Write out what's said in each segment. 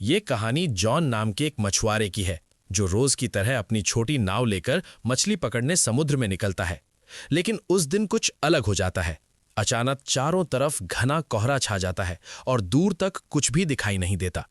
ये कहानी जॉन नाम के एक मछुआरे की है जो रोज की तरह अपनी छोटी नाव लेकर मछली पकड़ने समुद्र में निकलता है। लेकिन उस दिन कुछ अलग हो जाता है। अचानक चारों तरफ घना कोहरा छा जाता है और दूर तक कुछ भी दिखाई नहीं देता।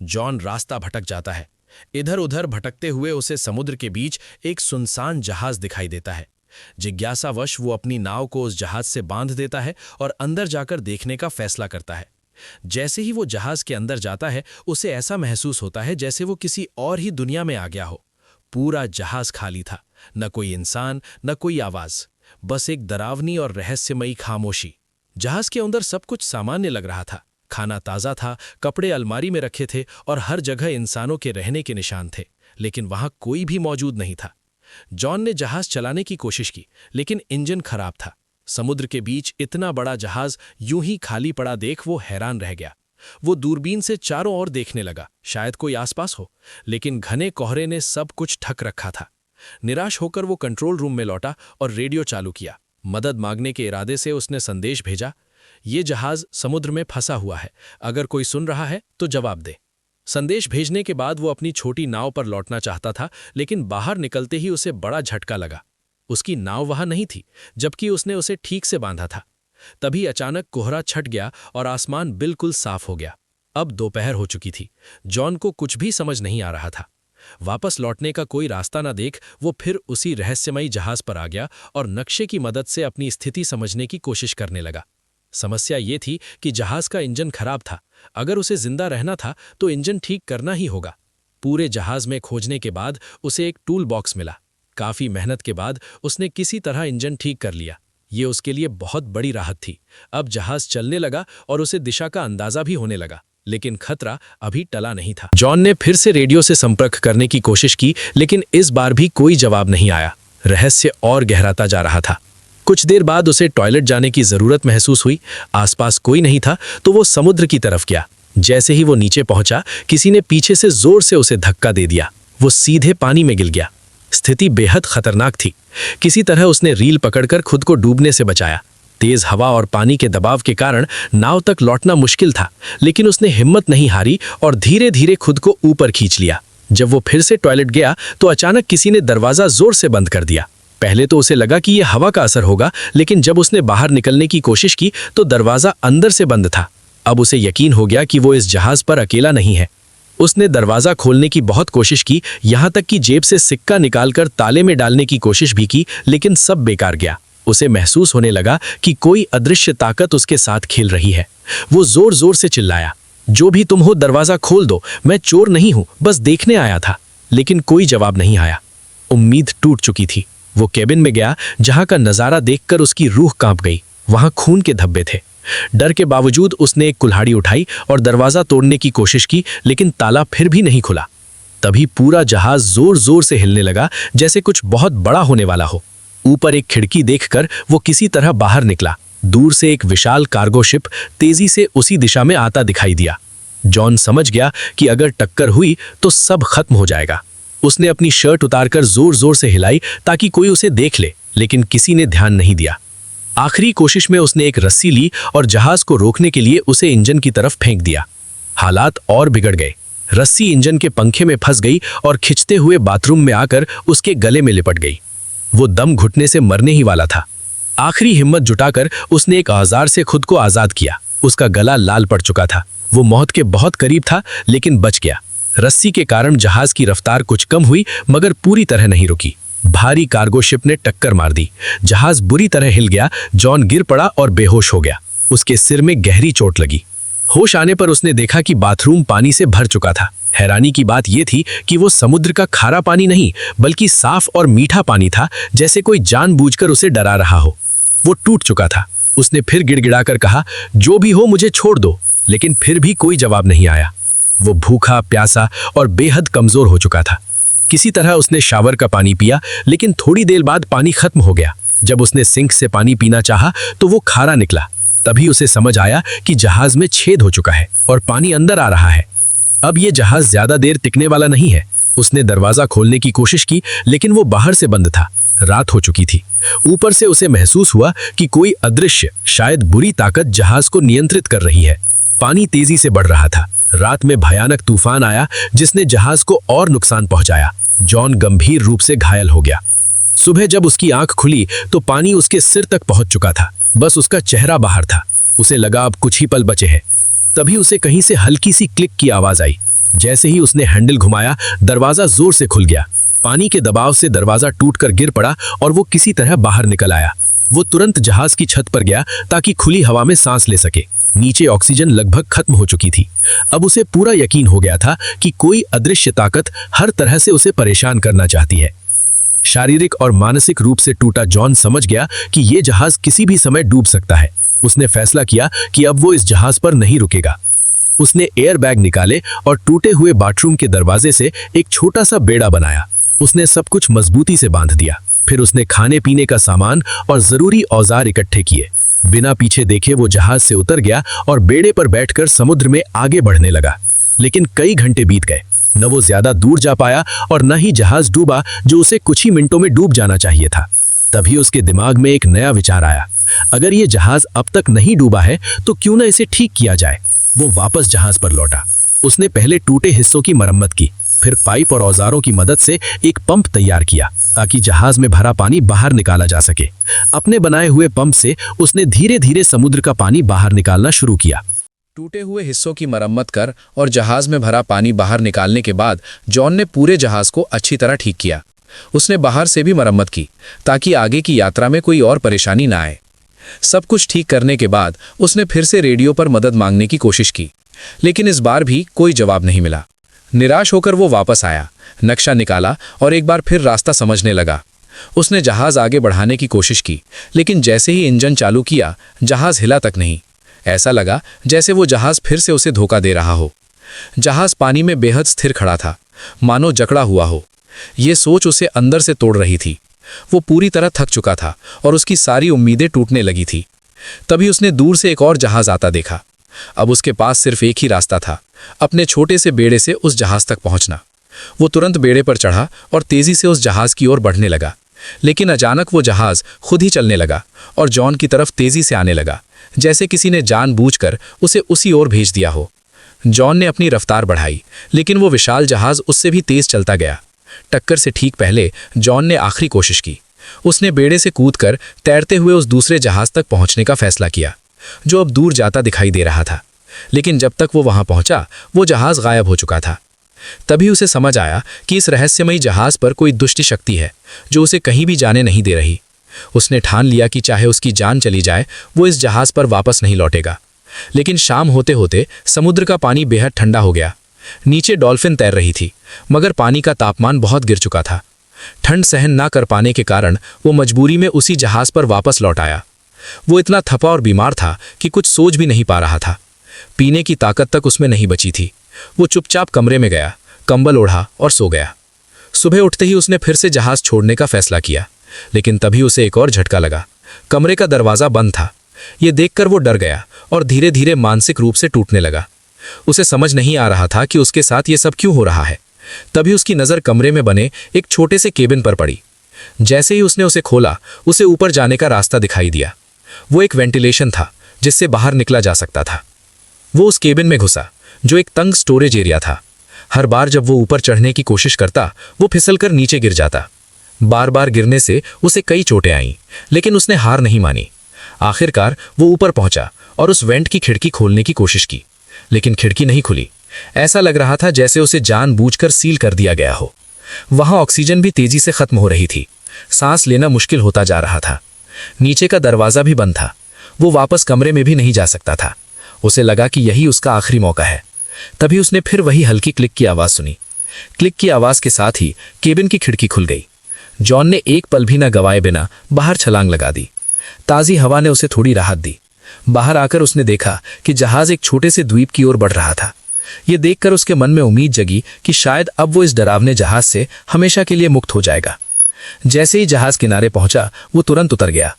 जॉन रास्ता भटक जाता है। इधर उधर भटकते हुए उसे समुद्र के बीच एक सुनसान जहाज दिखाई देता है। जिज्ञासावश वो अपनी नाव को उस जहाज से बांध देता है और अंदर जाकर देखने का फैसला करता है। जैसे ही वो जहाज के अंदर जाता है उसे ऐसा महसूस होता है जैसे वो किसी और ही दुनिया में आ गया हो। पूरा जहाज खाली था, न कोई इंसान न कोई आवाज, बस एक डरावनी और रहस्यमयी खामोशी। जहाज के अंदर सब कुछ सामान्य लग रहा था। खाना ताज़ा था, कपड़े अलमारी में रखे थे और हर जगह इंसानों के रहने के निशान थे, लेकिन वहां कोई भी मौजूद नहीं था। जॉन ने जहाज चलाने की कोशिश की, लेकिन इंजन खराब था। समुद्र के बीच इतना बड़ा जहाज यूं ही खाली पड़ा देख वो हैरान रह गया। वो दूरबीन से चारों ओर देखने लगा, शायद कोई आसपास हो, लेकिन घने कोहरे ने सब कुछ ढक रखा था। निराश होकर वो कंट्रोल रूम में लौटा और रेडियो चालू किया। मदद मांगने के इरादे से उसने संदेश भेजा, ये जहाज समुद्र में फंसा हुआ है, अगर कोई सुन रहा है तो जवाब दे। संदेश भेजने के बाद वो अपनी छोटी नाव पर लौटना चाहता था, लेकिन बाहर निकलते ही उसे बड़ा झटका लगा। उसकी नाव वहां नहीं थी, जबकि उसने उसे ठीक से बांधा था। तभी अचानक कोहरा छट गया और आसमान बिल्कुल साफ हो गया। अब दोपहर हो चुकी थी। जॉन को कुछ भी समझ नहीं आ रहा था। वापस लौटने का कोई रास्ता न देख वो फिर उसी रहस्यमयी जहाज पर आ गया और नक्शे की मदद से अपनी स्थिति समझने की कोशिश करने लगा। समस्या ये थी कि जहाज का इंजन खराब था। अगर उसे जिंदा रहना था तो इंजन ठीक करना ही होगा। पूरे जहाज में खोजने के बाद उसे एक टूल बॉक्स मिला। काफी मेहनत के बाद उसने किसी तरह इंजन ठीक कर लिया। ये उसके लिए बहुत बड़ी राहत थी। अब जहाज चलने लगा और उसे दिशा का अंदाजा भी होने लगा, लेकिन खतरा अभी टला नहीं था। जॉन ने फिर से रेडियो से संपर्क करने की कोशिश की, लेकिन इस बार भी कोई जवाब नहीं आया। रहस्य और गहराता जा रहा था। कुछ देर बाद उसे टॉयलेट जाने की जरूरत महसूस हुई। आसपास कोई नहीं था तो वो समुद्र की तरफ गया। जैसे ही वो नीचे पहुंचा, किसी ने पीछे से जोर से उसे धक्का दे दिया। वो सीधे पानी में गिर गया। स्थिति बेहद खतरनाक थी। किसी तरह उसने रील पकड़कर खुद को डूबने से बचाया। तेज हवा और पानी के दबाव के कारण नाव तक लौटना मुश्किल था, लेकिन उसने हिम्मत नहीं हारी और धीरे धीरे खुद को ऊपर खींच लिया। जब वो फिर से टॉयलेट गया तो अचानक किसी ने दरवाजा जोर से बंद कर दिया। पहले तो उसे लगा कि यह हवा का असर होगा, लेकिन जब उसने बाहर निकलने की कोशिश की तो दरवाजा अंदर से बंद था। अब उसे यकीन हो गया कि वो इस जहाज पर अकेला नहीं है। उसने दरवाजा खोलने की बहुत कोशिश की, यहाँ तक कि जेब से सिक्का निकालकर ताले में डालने की कोशिश भी की, लेकिन सब बेकार गया। उसे महसूस होने लगा कि कोई अदृश्य ताकत उसके साथ खेल रही है। वो जोर जोर से चिल्लाया, जो भी तुम हो दरवाजा खोल दो, मैं चोर नहीं हूं, बस देखने आया था। लेकिन कोई जवाब नहीं आया। उम्मीद टूट चुकी थी। वो केबिन में गया, जहां का नजारा देखकर उसकी रूह कांप गई। वहां खून के धब्बे थे। डर के बावजूद उसने एक कुल्हाड़ी उठाई और दरवाजा तोड़ने की कोशिश की, लेकिन ताला फिर भी नहीं खुला। तभी पूरा जहाज जोर जोर से हिलने लगा, जैसे कुछ बहुत बड़ा होने वाला हो। ऊपर एक खिड़की देखकर वो किसी तरह बाहर निकला। दूर से एक विशाल कार्गो शिप तेजी से उसी दिशा में आता दिखाई दिया। जॉन समझ गया कि अगर टक्कर हुई तो सब खत्म हो जाएगा। उसने अपनी शर्ट उतारकर जोर जोर से हिलाई ताकि कोई उसे देख ले, लेकिन किसी ने ध्यान नहीं दिया। आखिरी कोशिश में उसने एक रस्सी ली और जहाज को रोकने के लिए उसे इंजन की तरफ फेंक दिया। हालात और बिगड़ गए। रस्सी इंजन के पंखे में फंस गई और खिंचते हुए बाथरूम में आकर उसके गले में लिपट गई। वो दम घुटने से मरने ही वाला था। आखिरी हिम्मत जुटाकर उसने एक औजार से खुद को आजाद किया। उसका गला लाल पड़ चुका था। वो मौत के बहुत करीब था, लेकिन बच गया। रस्सी के कारण जहाज की रफ्तार कुछ कम हुई, मगर पूरी तरह नहीं रुकी। भारी कार्गो शिप ने टक्कर मार दी। जहाज बुरी तरह हिल गया। जॉन गिर पड़ा और बेहोश हो गया। उसके सिर में गहरी चोट लगी। होश आने पर उसने देखा कि बाथरूम पानी से भर चुका था। हैरानी की बात यह थी कि वो समुद्र का खारा पानी नहीं, बल्कि साफ और मीठा पानी था, जैसे कोई जानबूझकर उसे डरा रहा हो। वो टूट चुका था। उसने फिर गिड़गिड़ाकर कहा, जो भी हो मुझे छोड़ दो, लेकिन फिर भी कोई जवाब नहीं आया। वो भूखा, प्यासा और बेहद कमजोर हो चुका था। किसी तरह उसने शावर का पानी पिया, लेकिन थोड़ी देर बाद पानी खत्म हो गया। जब उसने सिंक से पानी पीना चाहा तो वो खारा निकला। तभी उसे समझ आया कि जहाज में छेद हो चुका है और पानी अंदर आ रहा है। अब ये जहाज ज्यादा देर टिकने वाला नहीं है। उसने दरवाजा खोलने की कोशिश की, लेकिन वो बाहर से बंद था। रात हो चुकी थी। ऊपर से उसे महसूस हुआ कि कोई अदृश्य, शायद बुरी ताकत जहाज को नियंत्रित कर रही है। पानी तेजी से बढ़ रहा था। रात में भयानक तूफान आया जिसने जहाज को और नुकसान पहुंचाया। जॉन गंभीर रूप से घायल हो गया। सुबह जब उसकी आंख खुली तो पानी उसके सिर तक पहुंच चुका था। बस उसका चेहरा बाहर था। उसे लगा अब कुछ ही पल बचे हैं। तभी उसे कहीं से हल्की सी क्लिक की आवाज आई। जैसे ही उसने हैंडल घुमाया, दरवाजा जोर से खुल गया। पानी के दबाव से दरवाजा टूटकर गिर पड़ा और वो किसी तरह बाहर निकल आया। वो तुरंत जहाज की छत पर गया ताकि खुली हवा में सांस ले सके। नीचे ऑक्सीजन लगभग खत्म हो चुकी थी। अब उसे पूरा यकीन हो गया था कि कोई अदृश्य ताकत हर तरह से उसे परेशान करना चाहती है। शारीरिक और मानसिक रूप से टूटा जॉन समझ गया कि ये जहाज किसी भी समय डूब सकता है। उसने फैसला किया कि अब वो इस जहाज पर नहीं रुकेगा। उसने एयर बैग निकाले और टूटे हुए बाथरूम के दरवाजे से एक छोटा सा बेड़ा बनाया। उसने सब कुछ मजबूती से बांध दिया। फिर उसने खाने पीने का सामान और जरूरी औजार इकट्ठे किए। बिना पीछे देखे वो जहाज से उतर गया और बेड़े पर बैठकर समुद्र में आगे बढ़ने लगा। लेकिन कई घंटे बीत गए। न वो ज्यादा दूर जा पाया और न ही जहाज डूबा, जो उसे कुछ ही मिनटों में डूब जाना चाहिए था। तभी उसके दिमाग में एक नया विचार आया। अगर ये जहाज अब तक नहीं डूबा है तो क्यों ना इसे ठीक किया जाए। वो वापस जहाज पर लौटा। उसने पहले टूटे हिस्सों की मरम्मत की, फिर पाइप और औजारों की मदद से एक पंप तैयार किया ताकि जहाज में भरा पानी बाहर निकाला जा सके। अपने बनाए हुए पंप से उसने धीरे धीरे समुद्र का पानी बाहर निकालना शुरू किया। टूटे हुए हिस्सों की मरम्मत कर और जहाज में भरा पानी बाहर निकालने के बाद जॉन ने पूरे जहाज को अच्छी तरह ठीक किया। उसने बाहर से भी मरम्मत की ताकि आगे की यात्रा में कोई और परेशानी ना आए। सब कुछ ठीक करने के बाद उसने फिर से रेडियो पर मदद मांगने की कोशिश की, लेकिन इस बार भी कोई जवाब नहीं मिला। निराश होकर वो वापस आया, नक्शा निकाला और एक बार फिर रास्ता समझने लगा। उसने जहाज आगे बढ़ाने की कोशिश की, लेकिन जैसे ही इंजन चालू किया, जहाज हिला तक नहीं। ऐसा लगा जैसे वो जहाज फिर से उसे धोखा दे रहा हो। जहाज पानी में बेहद स्थिर खड़ा था, मानो जकड़ा हुआ हो। ये सोच उसे अंदर से तोड़ रही थी। वो पूरी तरह थक चुका था और उसकी सारी उम्मीदें टूटने लगी थी। तभी उसने दूर से एक और जहाज आता देखा। अब उसके पास सिर्फ एक ही रास्ता था, अपने छोटे से बेड़े से उस जहाज तक पहुंचना। वो तुरंत बेड़े पर चढ़ा और तेजी से उस जहाज की ओर बढ़ने लगा। लेकिन अचानक वो जहाज खुद ही चलने लगा और जॉन की तरफ तेजी से आने लगा, जैसे किसी ने जानबूझकर उसे उसी ओर भेज दिया हो। जॉन ने अपनी रफ्तार बढ़ाई, लेकिन वो विशाल जहाज उससे भी तेज चलता गया। टक्कर से ठीक पहले जॉन ने आखिरी कोशिश की। उसने बेड़े से कूदकर तैरते हुए उस दूसरे जहाज तक पहुंचने का फैसला किया, जो अब दूर जाता दिखाई दे रहा था। लेकिन जब तक वो वहां पहुंचा, वो जहाज गायब हो चुका था। तभी उसे समझ आया कि इस रहस्यमयी जहाज पर कोई दुष्ट शक्ति है जो उसे कहीं भी जाने नहीं दे रही। उसने ठान लिया कि चाहे उसकी जान चली जाए, वो इस जहाज पर वापस नहीं लौटेगा। लेकिन शाम होते होते समुद्र का पानी बेहद ठंडा हो गया। नीचे डॉल्फिन तैर रही थी, मगर पानी का तापमान बहुत गिर चुका था। ठंड सहन ना कर पाने के कारण वो मजबूरी में उसी जहाज पर वापस लौट आया। वो इतना थपा और बीमार था कि कुछ सोच भी नहीं पा रहा था। पीने की ताकत तक उसमें नहीं बची थी। वो चुपचाप कमरे में गया, कंबल ओढ़ा और सो गया। सुबह उठते ही उसने फिर से जहाज छोड़ने का फैसला किया, लेकिन तभी उसे एक और झटका लगा। कमरे का दरवाजा बंद था। ये देखकर वो डर गया और धीरे धीरे मानसिक रूप से टूटने लगा। उसे समझ नहीं आ रहा था कि उसके साथ ये सब क्यों हो रहा है। तभी उसकी नज़र कमरे में बने एक छोटे से केबिन पर पड़ी। जैसे ही उसने उसे खोला, उसे ऊपर जाने का रास्ता दिखाई दिया। वो एक वेंटिलेशन था जिससे बाहर निकला जा सकता था। वो उस केबिन में घुसा, जो एक तंग स्टोरेज एरिया था। हर बार जब वो ऊपर चढ़ने की कोशिश करता, वो फिसलकर नीचे गिर जाता। बार बार गिरने से उसे कई चोटें आईं, लेकिन उसने हार नहीं मानी। आखिरकार वो ऊपर पहुंचा और उस वेंट की खिड़की खोलने की कोशिश की, लेकिन खिड़की नहीं खुली। ऐसा लग रहा था जैसे उसे जानबूझकर सील कर दिया गया हो। वहां ऑक्सीजन भी तेजी से खत्म हो रही थी। सांस लेना मुश्किल होता जा रहा था। नीचे का दरवाजा भी बंद था। वो वापस कमरे में भी नहीं जा सकता था। उसे लगा कि यही उसका आखिरी मौका है। तभी उसने फिर वही हल्की क्लिक की आवाज सुनी। क्लिक की आवाज के साथ ही केबिन की खिड़की खुल गई। जॉन ने एक पल भी न गवाए बिना बाहर छलांग लगा दी। ताजी हवा ने उसे थोड़ी राहत दी। बाहर आकर उसने देखा कि जहाज एक छोटे से द्वीप की ओर बढ़ रहा था। ये देखकर उसके मन में उम्मीद जगी कि शायद अब वो इस डरावने जहाज से हमेशा के लिए मुक्त हो जाएगा। जैसे ही जहाज किनारे पहुंचा, वो तुरंत उतर गया।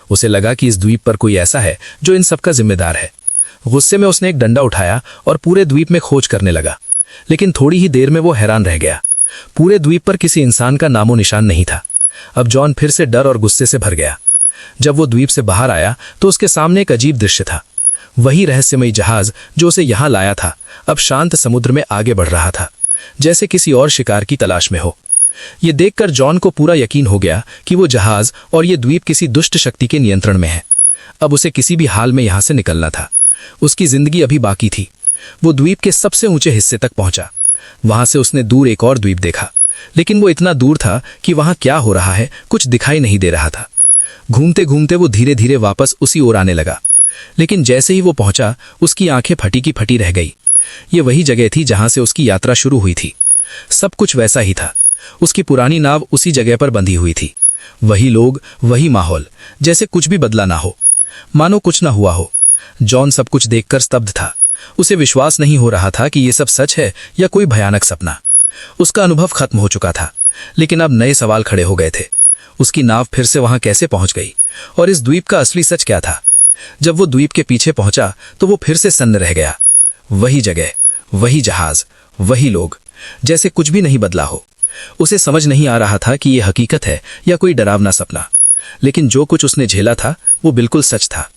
उसे लगा कि इस द्वीप पर कोई ऐसा है जो इन सबका जिम्मेदार है। गुस्से में उसने एक डंडा उठाया और पूरे द्वीप में खोज करने लगा। लेकिन थोड़ी ही देर में वो हैरान रह गया। पूरे द्वीप पर किसी इंसान का नामो निशान नहीं था। अब जॉन फिर से डर और गुस्से से भर गया। जब वो द्वीप से बाहर आया तो उसके सामने एक अजीब दृश्य था। वही रहस्यमयी जहाज जो उसे यहां लाया था अब शांत समुद्र में आगे बढ़ रहा था, जैसे किसी और शिकार की तलाश में हो। ये देखकर जॉन को पूरा यकीन हो गया कि वो जहाज और ये द्वीप किसी दुष्ट शक्ति के नियंत्रण में है। अब उसे किसी भी हाल में यहां से निकलना था। उसकी जिंदगी अभी बाकी थी। वो द्वीप के सबसे ऊंचे हिस्से तक पहुंचा। वहां से उसने दूर एक और द्वीप देखा, लेकिन वो इतना दूर था कि वहां क्या हो रहा है कुछ दिखाई नहीं दे रहा था। घूमते घूमते वो धीरे धीरे वापस उसी ओर आने लगा, लेकिन जैसे ही वो पहुंचा उसकी आंखें फटी की फटी रह गई। ये वही जगह थी जहां से उसकी यात्रा शुरू हुई थी। सब कुछ वैसा ही था। उसकी पुरानी नाव उसी जगह पर बंधी हुई थी। वही लोग, वही माहौल, जैसे कुछ भी बदला ना हो, मानो कुछ ना हुआ हो। जॉन सब कुछ देखकर स्तब्ध था। उसे विश्वास नहीं हो रहा था कि ये सब सच है या कोई भयानक सपना। उसका अनुभव खत्म हो चुका था, लेकिन अब नए सवाल खड़े हो गए थे। उसकी नाव फिर से वहां कैसे पहुंच गई, और इस द्वीप का असली सच क्या था? जब वो द्वीप के पीछे पहुंचा तो वो फिर से सन्न रह गया। वही जगह, वही जहाज, वही लोग, जैसे कुछ भी नहीं बदला हो। उसे समझ नहीं आ रहा था कि ये हकीकत है या कोई डरावना सपना, लेकिन जो कुछ उसने झेला था वो बिल्कुल सच था।